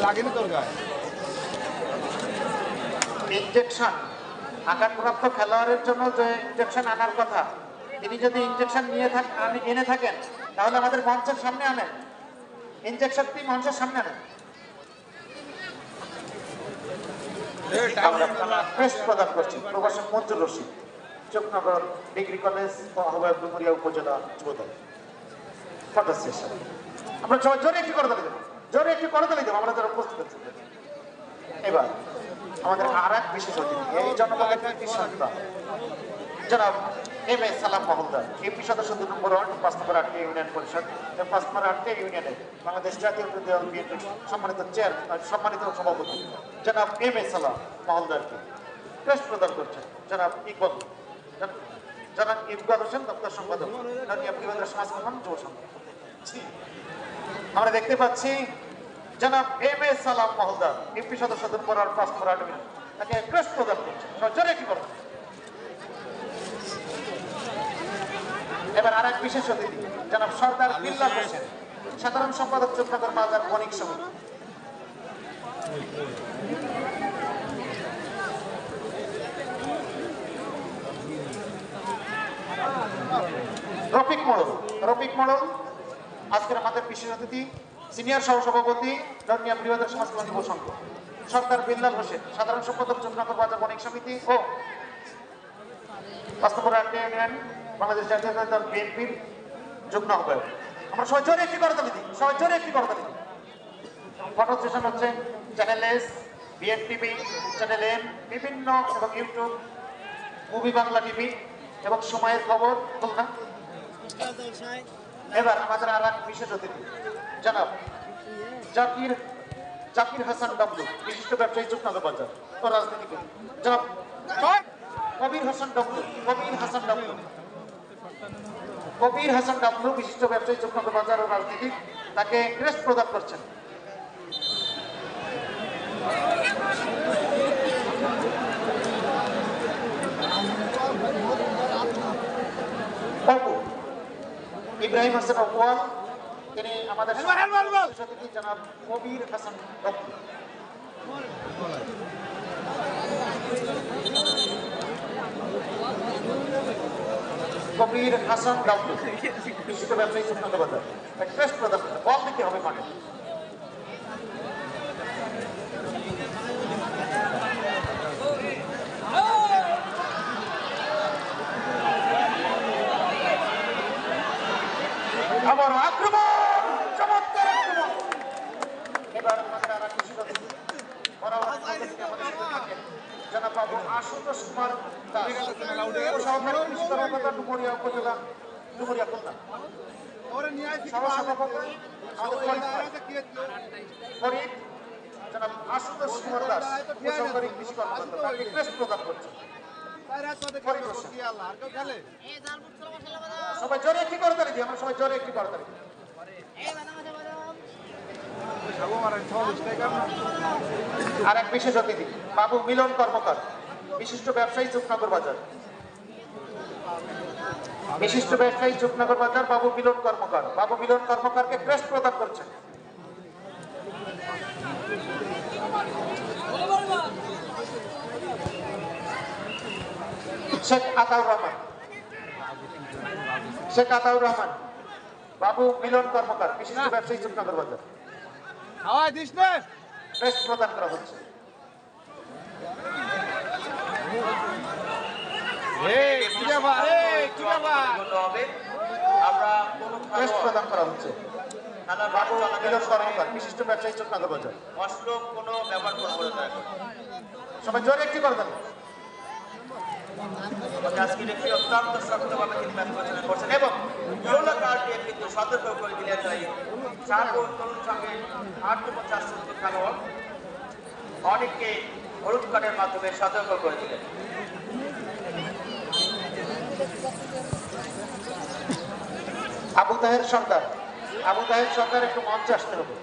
লাগেনি তোর গায়ে ইনজেকশন আঘাতপ্রাপ্ত খেলোয়াড়ের জন্য যে ইনজেকশন আনার কথা, তিনি যদি ইনজেকশন এনে থাকেন তাহলে আমাদের মঞ্চের সামনে আনেন, ইনজেকশনটি মঞ্চের সামনে আনেন। প্রদান করছি প্রভাষক মঞ্জুর রশিদ, চোখনগর ডিগ্রি কলেজ ও আহ্বায়ক ডুমুরিয়া উপজেলা যুবদল। আমরা সবাই জোরে একটি করতালি দেবো, জোরে একটি করতালি দেবো আমরা যারা উপস্থিত আছি। এবার আমাদের আর এক বিশেষ অতিথি, এই জনপদের কৃতি সন্তান জনাব এম এ সালাম মহলদার, এমপি সদস্য 2 নম্বর ওয়ার্ড 5 নম্বর 8 ইউনিয়ন পরিষদ, 5 নম্বর 8 ইউনিয়নে বাংলাদেশ জাতীয় দল বিএনপির সম্মানিত সভাপতি জনাব এম এ সালাম মহলদারকে ক্রেস্ট প্রদান করছেন জনাব ইকবাল হোসেন, দপ্তর সম্পাদক সমাজ কল্যাণ যুব সংঘ। আমরা দেখতে পাচ্ছি জনাব এম এ সালাম মহলদার, এমপি সদস্য 2 নম্বর ওয়ার্ড 5 নম্বর 8 ইউনিয়ন, তাকে ক্রেস্ট প্রদান করছেন। জোরে কি করবেন? এবার আর এক বিশেষ অতিথি জনাব সরদার বিল্লাল হোসেন, সাধারণ সম্পাদক চোখনগর বাজার বণিক সমিতি। রফিক মোড়ল আজকের আমাদের বিশেষ অতিথি, সিনিয়র সহসভাপতি ধর্মীয় বৃহত্তর সমাজ কল্যাণ যুব সংঘ। সরদার বিল্লাল হোসেন, সাধারণ সম্পাদক চোখনগর বাজার বণিক সমিতি ও 5 নম্বর 8 ইউনিয়ন বাংলাদেশ জাতীয় দল বিএনপির যুগ্ম আহ্বায়ক। আমরা সবাই জোরে একটি করতালি দিই, সবাই জোরে একটি করতালি দিই। ফটো সেশন হচ্ছে চ্যানেল এস, বিএনটিভি, চ্যানেল এম, বিভিন্ন এবং ইউটিউব, মুভি বাংলা টিভি এবং সময়ের খবর খুলনা। এবার আমাদের আর এক বিশেষ অতিথি জনাব জাকির হাসান ডাবলু, বিশিষ্ট ব্যবসায়ী চোখনগর বাজার ও রাজনীতিবিদ। জনাব কবির হাসান ডাবলু, বিশিষ্ট ব্যবসায়ী চোখনগর বাজার ও রাজনীতিক, তাকে ক্রেস্ট প্রদান করছেন। ইব্রাহিম হাসান অপওয়াল, তিনি আমাদের অতিথি জনাব কবির হাসান ডাবলু। কবির হাসান ডাবলু, বিশিষ্ট ব্যবসায়ী চোখনগর বাজার, ক্রেস্ট প্রদান করছেন। বল দিতে হবে মানে আবার আক্রমণ, চমৎকার আক্রমণ। এবার আমাদের আর খুশি জনাব বাবু আশুতোষ কুমার দাস, সহকারী কৃষি কর্মকর্তা ডুমুরিয়া উপজেলা ডুমুরিয়া খুলনা। সহসভাপতি ফরিদ জনাব আশুতোষ কুমার দাস, সহকারী কৃষি কর্মকর্তা, তাকে ক্রেস্ট প্রদান করছে। সবাই জোরে একটি করতালি দিই, আমরা সবাই জোরে একটি করতালি দিই। আর এক বিশেষ অতিথি বাবু মিলন কর্মকার, বিশিষ্ট ব্যবসায়ী চোখনগর বাজার, বাবু মিলন কর্মকারকে ক্রেস্ট প্রদান করছেন। শেখ আতাউর রহমান, বাবু মিলন কর্মকার, বিশিষ্ট ব্যবসায়ী চোখনগর বাজার, ক্রেস্ট প্রদান করা হচ্ছে। ক্রেস্ট প্রদান করা হচ্ছে বাবু মিলন কর্মকার, বিশিষ্ট ব্যবসায়ী চোখনগর বাজার। কোনো ব্যবহার করবো না, সবাই জোরে একটি করে দেন। আজকের একটি অত্যন্ত শক্তভাবে তিনি পরিচালনা করছেন এবং ইয়েলো কার্ড দিয়ে কিন্তু সতর্ক করে দিলেন। তরুণ সঙ্গে 850 খেলোয়াড় অনেককে হলুদ কার্ডের মাধ্যমে সতর্ক করে দিলেন। আবু তাহের সরকার একটু মঞ্চে আসতে হবে।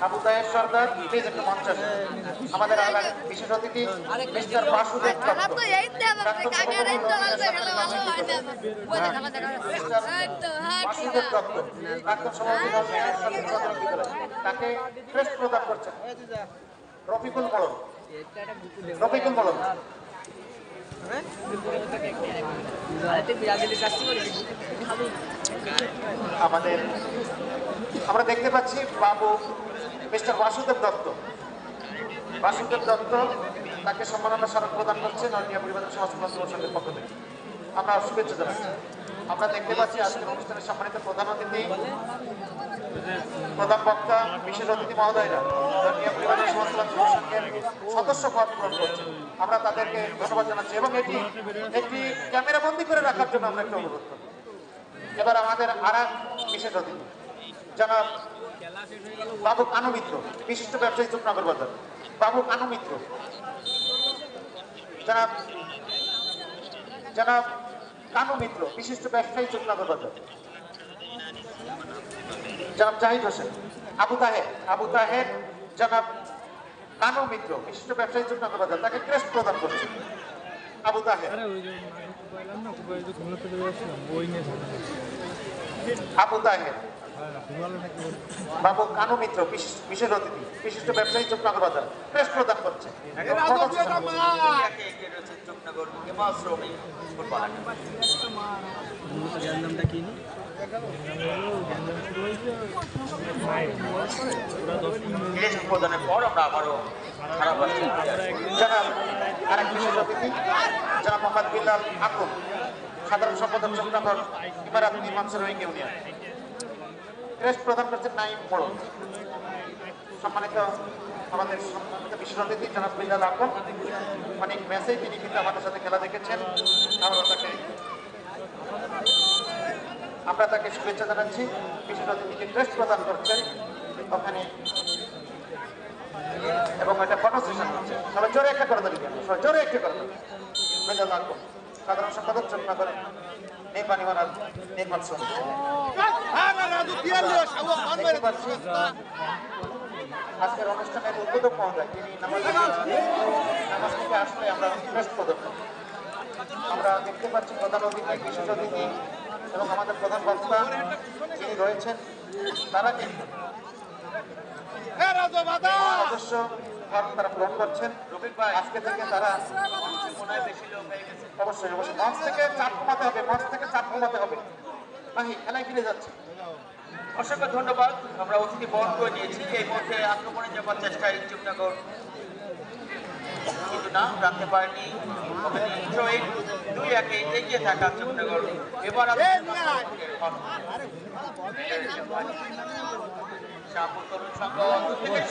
আবু তাহের সর্দার প্লিজ একটু মঞ্চে আসুন। আমাদের আর এক বিশেষ অতিথি মিস্টার বাসুদেব দত্ত। বাসুদেব দত্ত প্রাক্তন সভাপতি তাকে ক্রেস্ট প্রদান করছেন রফিকুল মোড়ল। রফিকুল মোড়ল আমাদের আমরা দেখতে পাচ্ছি বাবু মিস্টার বাসুদেব দত্ত। বাসুদেব দত্ত তাকে সম্মাননা স্মারক প্রদান করছেন নড়িয়া পরিবারের সমাজ কল্যাণ সংঘের পক্ষ থেকে। আমরা শুভেচ্ছা জানাচ্ছি। আমরা দেখতে পাচ্ছি আজকের অনুষ্ঠানের সম্মানিত প্রধান অতিথি, প্রধান বক্তা, বিশেষ অতিথি মহোদয়রা নড়িয়া পরিবারের সমাজ কল্যাণ সংঘের সদস্য পদ পূরণ করছেন। আমরা তাদেরকে ধন্যবাদ জানাচ্ছি এবং একটি ক্যামেরা বন্দী করে রাখার জন্য আমরা একটু অনুরোধ করি। এবার আমাদের আর এক বিশেষ অতিথি জনাব বাবু কানু মিত্র, বিশিষ্ট ব্যবসায়ী চুপনগর বাজার। বাবু কানু মিত্র, জনাব কানু মিত্র, বিশিষ্ট ব্যবসায়ী চুপনগর বাজার। জনাব জাহিদ হোসেন। আবু তাহের জনাব কানু মিত্র, বিশিষ্ট ব্যবসায়ী চুপনগর বাজার, তাকে ক্রেস্ট প্রদান করছে আবু তাহের। আবু তাহের বাবু কানু মিত্র, বিশেষ অতিথি, বিশিষ্ট ব্যবসায়ী চুপনগর বাজার, ক্রেস্ট প্রদান করছে। প্রদানের পর আমরা আবারও জনাব আরেক বিশেষ অতিথি জনাব মোহাম্মদ বিলাল আকুল, সাধারণ সম্পাদক চুপনগর ইমারাত মীমাংসা রোহিঙ্গা ইউনিয়ন, ক্রেস্ট প্রদান করছেন নাইম মোড়ল। সম্মানিত আমাদের সম্মানিত বিশেষ অতিথি জনাব বিলাল আকুল, অনেক ম্যাচেই তিনি কিন্তু আমাদের সাথে খেলা দেখেছেন। আমরা তাকে শুভেচ্ছা জানাচ্ছি। বিশেষ অতিথিকে ক্রেস্ট প্রদান করছেন ওখানে এবং এটা ফটো সেশন হচ্ছে। সবাই জোরে একটা করে দেবেন, সবাই জোরে একটা করে দেবেন। বিলাল আকুল, সাধারণ সম্পাদক চুপনগর নেপানি মারাল নেপাল সমিতি। আজকের অনুষ্ঠানের উদ্বোধক মহোদয়, তিনি নামাজ থেকে আসলে আমরা ক্রেস্ট প্রদান করি। আমরা দেখতে পাচ্ছি প্রধান অতিথি, বিশেষ অতিথি এবং আমাদের প্রধান বক্তা যিনি রয়েছেন তারা কিন্তু অবশ্য তারা পূরণ করছেন। আজকে থেকে তারা অবশ্যই মঞ্চ থেকে চাপ কমাতে হবে, মঞ্চ থেকে চাপ কমাতে হবে। নাহি খেলায় ফিরে যাচ্ছে। অসংখ্য ধন্যবাদ। আমরা অতিথি বরণ করে নিয়েছি। এই মধ্যে আক্রমণে যাওয়ার চেষ্টায় চুপনগর কিন্তু না রাখতে পারেনি। 2-1 এগিয়ে থাকা চুপনগর এবার শাহপুর তরুণ সংঘ থেকে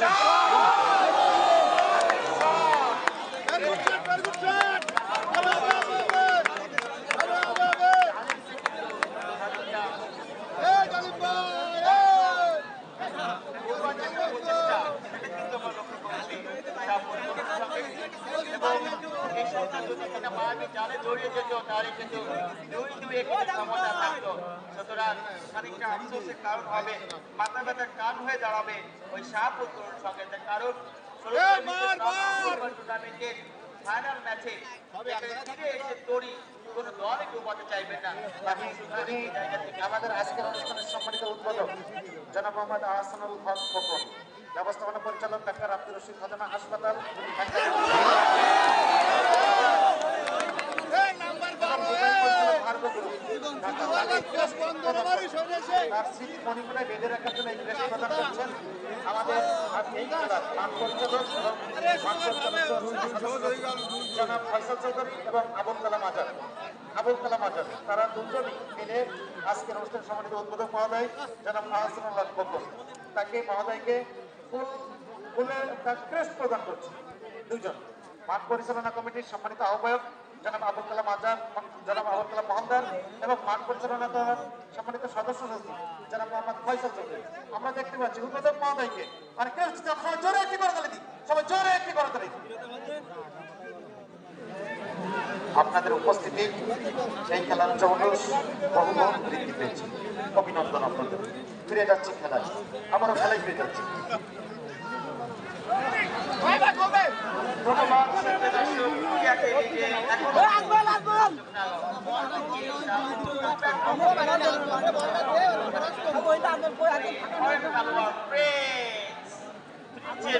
জড়িয়ে যেত তাহলে কিন্তু 2-2 ক্ষমতা থাকতো। সুতরাং খানিকটা আফসোসের কারণ হবে, মাথা ব্যথার কারণ হয়ে দাঁড়াবে ওই শাহপুর তরুণ সংঘের। কারণ টুর্নামেন্টের ফাইনাল ম্যাচে ফিরে এসে তরি কোনো দল একটু বলতে চাইবেন না। আমাদের আজকের অনুষ্ঠানের সম্মানিত উদ্বোধক জনাব মোহাম্মদ আহসানুল হক খোকন, ব্যবস্থাপনা পরিচালক ডাক্তার আব্দুর রশিদ খাজানা হাসপাতাল, তার স্মৃতি মণিপুরে বেঁধে রাখার জন্য এই ক্রেস্ট প্রদান করছেন আমাদের এই খেলার মাঠ পরিচালক জনাব ফয়সাল চৌধুরী এবং আবুল কালাম আজাদ। তারা দুজনই মিলে আজকের অনুষ্ঠান সম্মানিত উদ্বোধক মহোদয় জনাব আহসানুল্লাহ খোকন, তাকে মহোদয়কে ক্রেস্ট প্রদান করছে। দুজন মাঠ পরিচালনা কমিটির সম্মানিত আহ্বায়ক জনাব আবুল কালাম আজাদ, জনাব আবুল কালাম মহন্দার এবং মাঠ পরিচালনা দলের সম্মানিত সদস্য সচিব জনাব মোহাম্মদ ফয়সাল চৌধুরী। আমরা দেখতে পাচ্ছি উদ্বোধক মহোদয়কে মানে সবাই জোরে একটি করে তালি দিই, সবাই জোরে একটি করে তালি দিই। আপনাদের উপস্থিতি এই খেলার জৌলুস বহুগুণ বৃদ্ধি পেয়েছে। অভিনন্দন আপনাদের। ফিরে যাচ্ছি খেলায়, আবারও খেলায় ফিরে যাচ্ছি।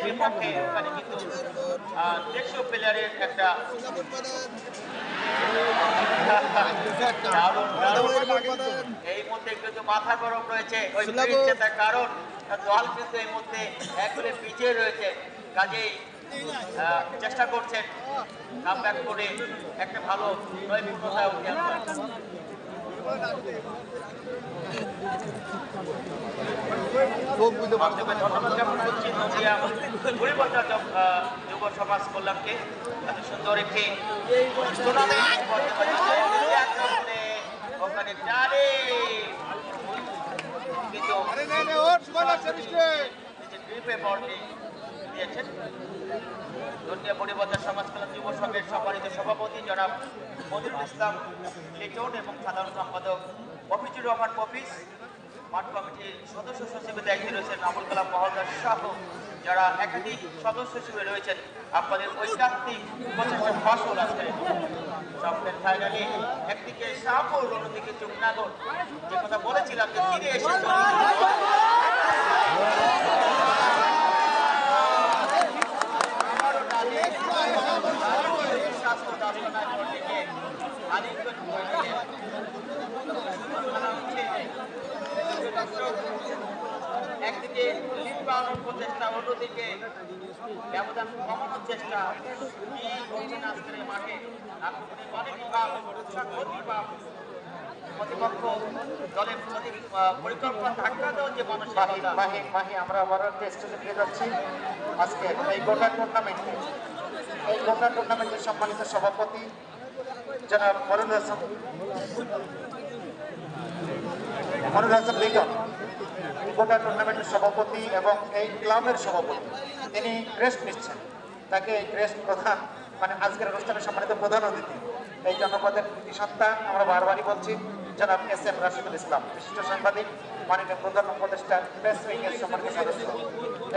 বিপক্ষে ওখানে কিন্তু দেশীয় প্লেয়ারের একটা এই মুহূর্তে কিন্তু মাথা গরম রয়েছে ওই তার কারণ দল কিন্তু এই মুহূর্তে একবারে পিছিয়ে রয়েছে, কাজেই চেষ্টা করছেন কাম ব্যাক করে একটা ভালো নৈপুণ্যতায় উঠে আসবেন। ধন্যবাদ জ্ঞাপন করছি নদিয়া পরিবর্তন যুব সমাজ কল্যাণকে এত সুন্দর একটি টুর্নামেন্ট ওখানে কিন্তু দিয়েছেন নদিয়া পরিবর্তন সমাজ কল্যাণ যুব সংঘের সম্মানিত সভাপতি জনাব মজিবুল ইসলাম লিটন এবং সাধারণ সম্পাদক মফিজুর রহমান মফিজ, মাঠ কমিটির সদস্য সচিবের দায়িত্বে রয়েছেন আবুল কালাম মহল্লার সহ যারা একাধিক সদস্য হিসেবে রয়েছেন। আপনাদের ঐকান্তিক প্রচেষ্টার ফসল আছে। স্বপ্নের ফাইনালে একদিকে সাফল, অন্যদিকে যমুনাগর, যে কথা বলেছিলাম যে ফিরে এসে একদিকে লিড পাওয়ানোর প্রচেষ্টা, অন্যদিকে ব্যবধান কমানোর চেষ্টা। এই করছেন আজকের এই মাঠে আক্রমণে বলে বিভাগ, প্রতিপক্ষ দলের পরিকল্পনা ধাক্কা দেওয়ার যে মানসিকতা। আমরা আবারও টেস্টে ফিরে যাচ্ছি। আজকে এই গোটা টুর্নামেন্টের সম্মানিত সভাপতি জনাব মনিরুল হাসান লিটন, গোটা টুর্নামেন্টের সভাপতি এবং এই ক্লাবের সভাপতি, তিনি ক্রেস্ট নিচ্ছেন। তাকে এই ক্রেস্ট প্রধান মানে আজকের অনুষ্ঠানের সম্মানিত প্রধান অতিথি, এই জনপদের কৃতি সন্তান, আমরা বারবারই বলছি, জনাব এস.এম. রাশিদুল ইসলাম, বিশিষ্ট সাংবাদিক, মাননীয় প্রধান উপদেষ্টা, প্রেস উইংয়ের সম্মানিত সদস্য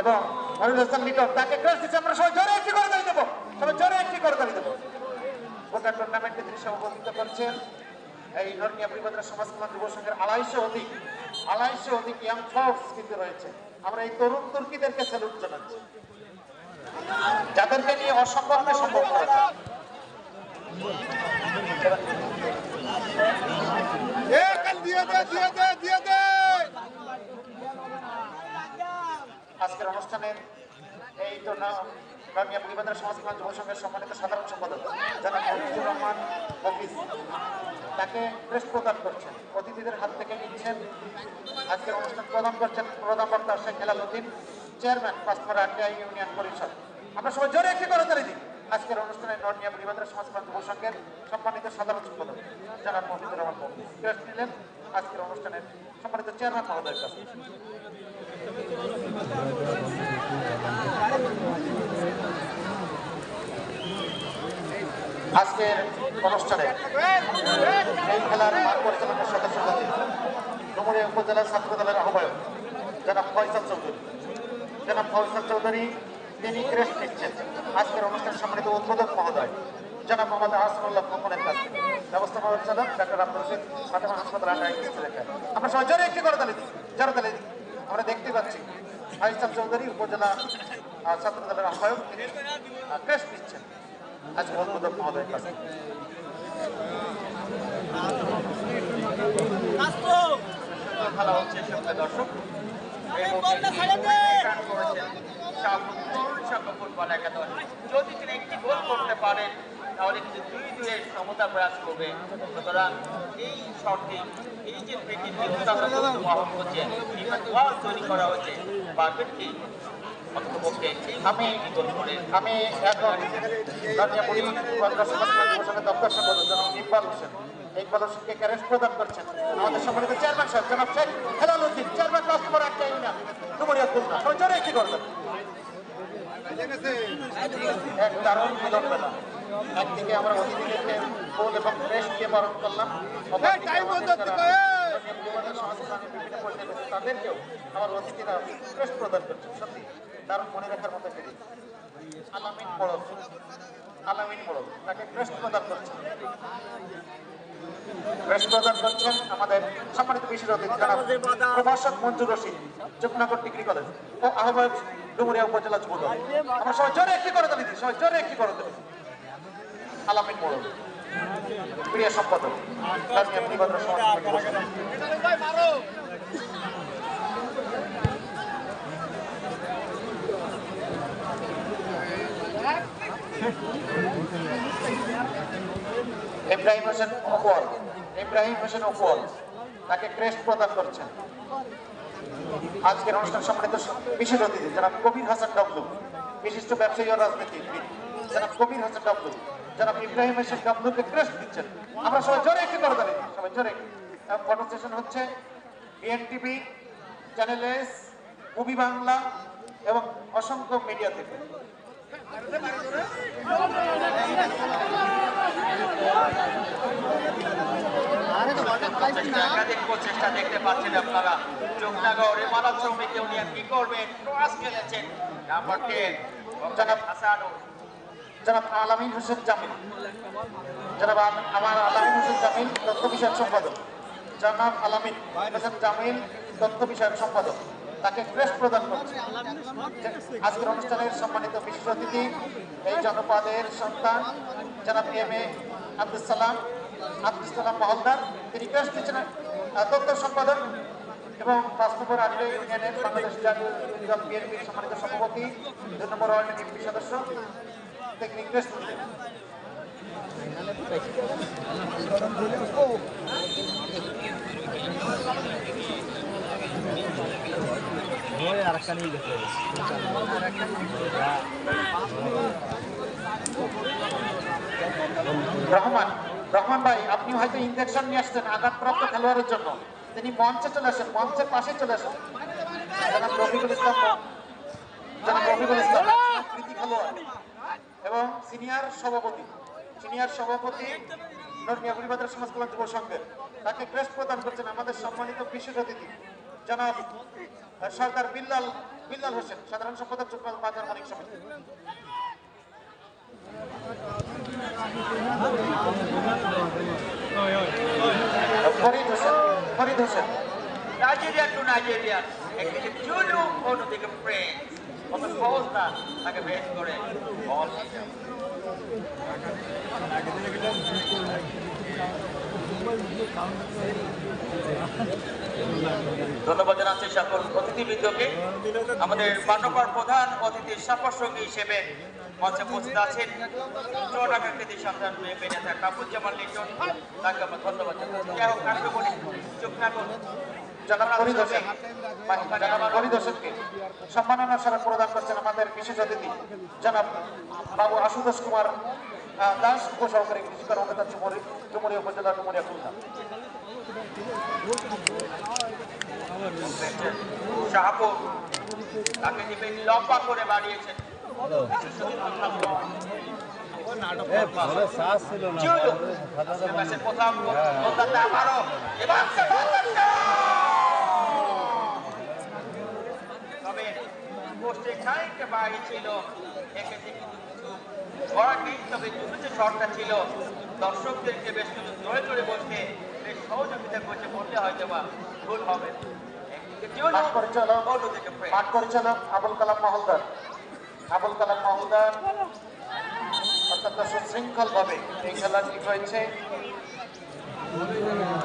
এবং মনিরুল হাসান লিটন, তাকে ক্রেস্ট দিচ্ছে। আমরা সবাই জোরে একটি করে তালি দেবো, সবাই জোরে একটি করে তালি দেবো। গোটা টুর্নামেন্টে তিনি সভাপতিত্ব করছেন এই নর্নিয়া পরিবর্তন সমাজ কল্যাণ যুব সংঘের 250 অধিক ইয়াং ফোর্স কিন্তু রয়েছে। আমরা এই তরুণ তুর্কিদেরকে স্যালুট জানাচ্ছি, যাদেরকে নিয়ে অসম্ভবকে সম্ভব করা যায়। আজকের অনুষ্ঠানের এই নর্নিয়া পরিবর্তন সমাজ কল্যাণ যুব সংঘের সম্মানিত সাধারণ সম্পাদক জনাব মফিজুর রহমান মফিজ, তাকে ক্রেস্ট প্রদান করছেন, অতিথিদের হাত থেকে নিচ্ছেন। আজকের অনুষ্ঠান প্রদান করছেন প্রধান বক্তা শেখ হেলালুদ্দিন, চেয়ারম্যান পাঁচমারা আটটিয়া ইউনিয়ন পরিষদ। আমরা সবাই জোরে একটি করে তালি দিই। আজকের অনুষ্ঠানে নর্নিয়া পরিবর্তন সমাজ কল্যাণ যুব সংঘের সম্মানিত সাধারণ সম্পাদক জনাব মফিজুর রহমান মফিজ ক্রেস্ট নিলেন আজকের অনুষ্ঠানের সম্মানিত চেয়ারম্যান মহোদয়ের কাছে। আজকের অনুষ্ঠানে এই খেলার মাঠ পরিচালনার সদস্যপতি ডুমুরিয়া উপজেলা ছাত্র দলের আহ্বায়ক জনাব ফয়সাল চৌধুরী, তিনি ক্রেস্ট নিচ্ছেন আজকের অনুষ্ঠানে সম্মানিত উদ্বোধক মহোদয় জনাব মোহাম্মদ আহসানুল্লাহ খোকনের কাছ থেকে। ব্যবস্থাপনা পরিচালক ডাক্তার আব্দুল রশিদ, ফাতেমা হাসপাতাল লেখা। আমরা সবাই জোরে একটি করে তালি দিই, জোরে তালি দিই। আমরা দেখতে পাচ্ছি ফয়সাল চৌধুরী উপজেলা ছাত্র দলের আহ্বায়ক, তিনি ক্রেস্ট নিচ্ছেন আজকে উদ্বোধক মহোদয়ের কাছে। খেলা হচ্ছে দর্শক, ফুটবল একাদশ। যদি তিনি একটি গোল করতে পারেন তাহলে কিন্তু 2-2 সমতা প্রয়াস করবে। সুতরাং এই শর্তে এই যে তৈরি করা হয়েছে পারবেন কি? আমি এখন নর্নিয়া পরিবর্তন সমাজ কল্যাণ যুব সংঘের দপ্তর সম্পাদক জনাব ইকবাল হোসেনকে ক্রেস্ট প্রদান করছেন আমাদের সম্মানিত চেয়ারম্যান সাহেব জনাব শেখ হেলালুদ্দিন, চেয়ারম্যান পাঁচমারা আটটিয়া ইউনিয়ন ডুমুরিয়া খুলনা। সবাই জোরে একটি করবেন। এক দারুণ মিলন মেলা, একদিকে আমরা অতিথিদেরকে ফুল এবং ক্রেস্ট দিয়ে বরণ করলাম, তাদেরকেও আমার অতিথিরা ক্রেস্ট প্রদান করছে। সত্যি দারুণ মনে রাখার মতো একটি দিন। আলামিন মোড়ক তাকে ক্রেস্ট প্রদান করছে। ক্রেস্ট প্রদান করছেন আমাদের সম্মানিত বিশেষ অতিথি জনাব প্রভাষক মঞ্জুর রশিদ, চুকনাগর ডিগ্রি কলেজ ও আহ্বায়ক ডুমুরিয়া উপজেলা যুবদল। আমরা সবাই জোরে একটি করে তালি দিই, সবাই জোরে একটি করে তালি দিই। আলামিন মোড়ল প্রিয় সম্পাদক রাজনীতি নিবন্ধন সমাজ ইব্রাহিম হোসেন ওকুয়াল, ইব্রাহিম হোসেন ওকুয়াল তাকে ক্রেস্ট প্রদান করছেন। আজকের অনুষ্ঠান সম্মানিত বিশেষ অতিথি জনাব কবির হাসান ডাবলু, বিশিষ্ট ব্যবসায়ী ও রাজনীতিবিদ জনাব কবির হাসান ডাবলু, জনাব ইব্রাহিম হোসেন ডাবলুকে ক্রেস্ট দিচ্ছেন। আমরা সবাই জোরে একটি করে দাঁড়িয়ে সবাই জোরে। ফটো সেশন হচ্ছে বিএনটিভি, চ্যানেল এস, মুভি বাংলা এবং অসংখ্য মিডিয়া থেকে। একাধিক প্রচেষ্টা দেখতে পাচ্ছেন আপনারা। চোখনাগর ইমারত সমিতি উনি কি করবেন, ক্রস খেলেছেন নাম্বার 10 জনাব হাসানুর, জনাব আলামিন হোসেন জামিল, জনাব আমার আলামিন হোসেন জামিল তথ্য বিষয়ক সম্পাদক, জনাব আলামিন হোসেন জামিল তথ্য বিষয়ক সম্পাদক তাকে ক্রেস্ট প্রদান করছে। আজকের অনুষ্ঠানের সম্মানিত বিশেষ অতিথি এই জনপদের সন্তান জনাব এম এ আব্দুল সালাম মহলদার, তিনি ক্রেস্ট দিচ্ছেন তথ্য সম্পাদক এবং 5 নম্বর আটে ইউনিয়নের বাংলাদেশ জাতীয় দল বিএনপির সম্মানিত সভাপতি, 2 নম্বর ওয়ার্ডের এমপি সদস্য তিনি ক্রেস্ট দিচ্ছেন। রহমান ভাই, আপনি হয়তো ইনজেকশন নিয়ে আসছেন আঘাতপ্রাপ্ত খেলোয়াড়ের জন্য, তিনি মঞ্চে চলে আসেন, মঞ্চের পাশে চলে আসেন। জনাব রফিকুল ইসলাম কৃতি খেলোয়াড় এবং সিনিয়র সভাপতি নরমিয়া পরিবারের সমাজ কল্যাণ যুব সংঘের, তাকে ক্রেস্ট প্রদান করছেন আমাদের সম্মানিত বিশেষ অতিথি জনাব সরদার বিল্লাল হোসেন, সাধারণ সম্পাদক চট্টগ্রাম বাজার মালিক সমিতি। Farid Hossain Nigeria to Nigeria, একদিকে জুলু অন্যদিকে ফ্রেঞ্চ, কত সহজ না তাকে বেশ করে বল। ধন্যবাদ জানাচ্ছি সকল অতিথিবৃন্দকে। আমাদের মান্যবর প্রধান অতিথির সাফর সঙ্গী হিসেবে মঞ্চে উপস্থিত আছেন চুয়াডাঙ্গা কৃতি সন্তান মেয়ে নেতা কাপুজ্জামান লিটন, তাকে আমরা ধন্যবাদ জানাচ্ছি। যাই হোক, আক্রমণে চোখ না করুন। পরিদর্শককে সম্মাননা স্মারক প্রদান করছেন আমাদের বিশেষ অতিথি জনাব বাবু আশুতোষ কুমার দাস, উপসহকারী কৃষি কর্মকর্তা ডুমুরিয়া উপজেলা ডুমুরিয়া খুলনা। শাহপুর তাকে দিবেন লম্বা করে বাড়িয়েছেন। তবে পোস্টে খানিকটা বাড়ি ছিল, এক্ষেত্রে কিন্তু তবে দুটো যে শটটা ছিল দর্শকদেরকে বেশ কিছু জোরে জোরে বসতে বেশ সহযোগিতা করছে বললে হয়তো বা ভুল হবে। মাঠ পরিচালক আবুল কালাম মহলদার অত্যন্ত সুশৃঙ্খল ভাবে এই খেলাটি হয়েছে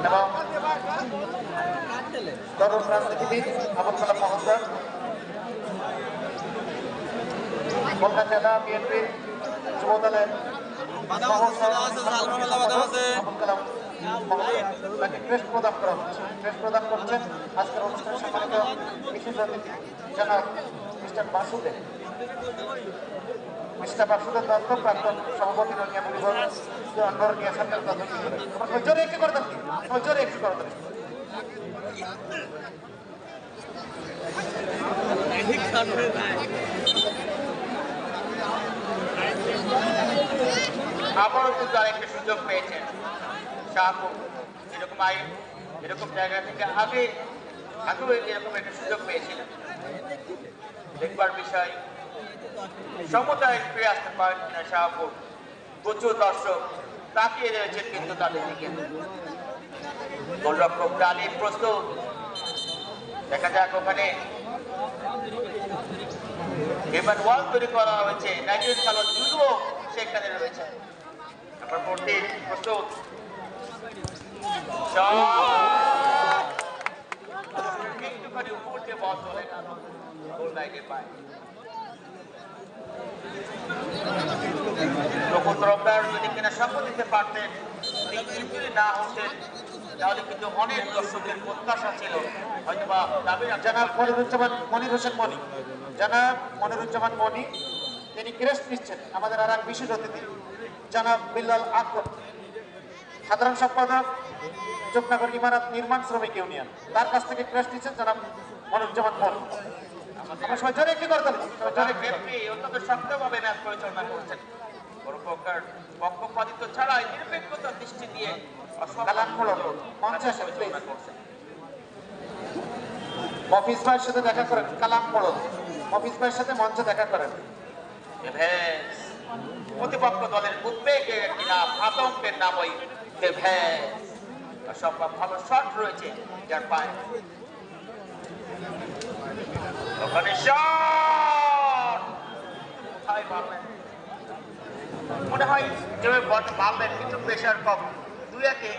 এবং তরুণ রাজনীতিবিদ আবুল কালাম মহলদার, খুলনা জেলা বিএনপির যুবদলের তাকে ক্রেস্ট প্রদান করা হচ্ছে। ক্রেস্ট প্রদান করছেন আজকের অনুষ্ঠানে সম্মানিত বিশেষ অতিথি জনাব মিস্টার বাসুদেব দত্ত, প্রাক্তন সভাপতি নরমিয়া সেন্টার প্রাথমিক বিদ্যালয়। জোরে একটু করে দেন, জোরে একটু করে দেন। আবারও কিন্তু আরেকটা সুযোগ পেয়েছেন শাহপুর। এরকম জায়গা থেকে আগেও এরকম একটা সুযোগ পেয়েছিলেন। দেখবার বিষয় সমতায় ফিরে আসতে পারেন না শাহপুর। প্রচুর দর্শক তাকিয়ে রয়েছেন কিন্তু তাদের দিকে। গোলরক্ষক ডালি প্রস্তুত, দেখা যাক ওখানে এবার ওয়াল তৈরি করা হয়েছে, নাইজেরিয়ান খেলোয়াড় যদিও সেখানে রয়েছে। নাম্বার 14 প্রস্তুত, একটুখানি উপর দিয়ে বল চলে গেল, গোল লাইনের পায়। নক্ষত্রম্বার যদি কিনা সফল দিতে পারতেন, ইঞ্জুরি না হতেন, তাহলে কিন্তু অনেক দর্শকের প্রত্যাশা ছিল হয়তোবা দাবির জনাব মনিরুজ্জামান মনি, জনাব মনিরুজ্জামান মনি, তিনি ক্রেস্ট নিচ্ছেন। আমাদের আর এক বিশেষ অতিথি জনাব বিল্লাল আকবর, সাধারণ সম্পাদক চোপনগর ইমারত নির্মাণ শ্রমিক ইউনিয়ন, তার কাছ থেকে ক্রেস্ট নিচ্ছেন জনাব মনিরুজ্জামান মনি। আমরা সবাই জোরে একটি করতে অত্যন্ত শক্তভাবে ম্যাচ পরিচালনা করছেন, পক্ষপাতিত্ব ছাড়াই নিরপেক্ষতার দৃষ্টি দিয়ে পরিচালনা করছেন। মফিজ ভাইয়ের সাথে দেখা করেন, কালাম পড়ো, মফিজ ভাইয়ের সাথে মঞ্চে দেখা করেন। প্রতিপক্ষ দলের উদ্বেগের একটি নাম, আতঙ্কের নাম ওই সব ভালো শট রয়েছে যার পায়ে, ওখানে শট কোথায় মারলেন, মনে হয় যেভাবে বল মারলেন কিন্তু প্রেশার কম, 2-1